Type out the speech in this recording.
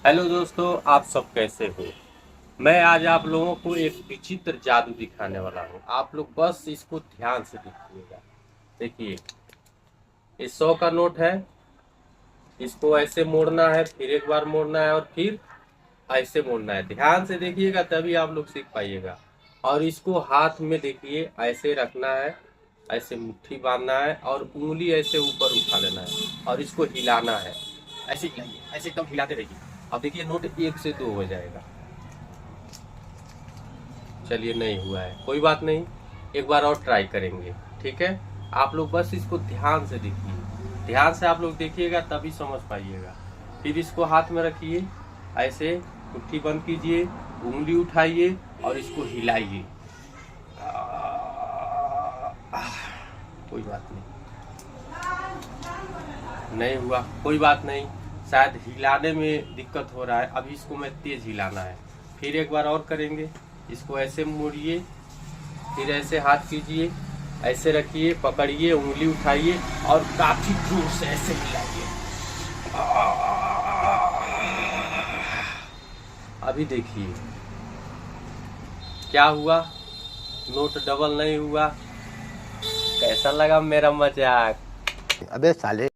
Hello दोस्तों, आप सब कैसे हो। मैं आज आप लोगों को एक विचित्र जादू दिखाने वाला हूँ। आप लोग बस इसको ध्यान से देखिएगा। देखिए, ये 100 का नोट है। इसको ऐसे मोड़ना है, फिर एक बार मोड़ना है और फिर ऐसे मोड़ना है। ध्यान से देखिएगा तभी आप लोग सीख पाइएगा। और इसको हाथ में देखिए ऐसे रखना है, ऐसे मुट्ठी बांधना है और उंगली ऐसे ऊपर उठा लेना है और इसको हिलाना है। ऐसे हिलाइए, ऐसे एकदम हिलाते रहिए। अब देखिए नोट 1 से 2 हो जाएगा। चलिए, नहीं हुआ है, कोई बात नहीं, एक बार और ट्राई करेंगे। ठीक है, आप लोग बस इसको ध्यान से देखिए। ध्यान से आप लोग देखिएगा तभी समझ पाइएगा। फिर इसको हाथ में रखिए, ऐसे मुट्ठी बंद कीजिए, उंगली उठाइए और इसको हिलाइए। कोई बात नहीं, नहीं हुआ, कोई बात नहीं, शायद हिलाने में दिक्कत हो रहा है। अभी इसको मैं तेज हिलाना है। फिर एक बार और करेंगे। इसको ऐसे मोड़िए, फिर ऐसे हाथ कीजिए, ऐसे रखिए, पकड़िए, उंगली उठाइए और काफी जोर से ऐसे हिलाइए। अभी देखिए क्या हुआ, नोट डबल नहीं हुआ। कैसा लगा मेरा मजाक। अबे साले।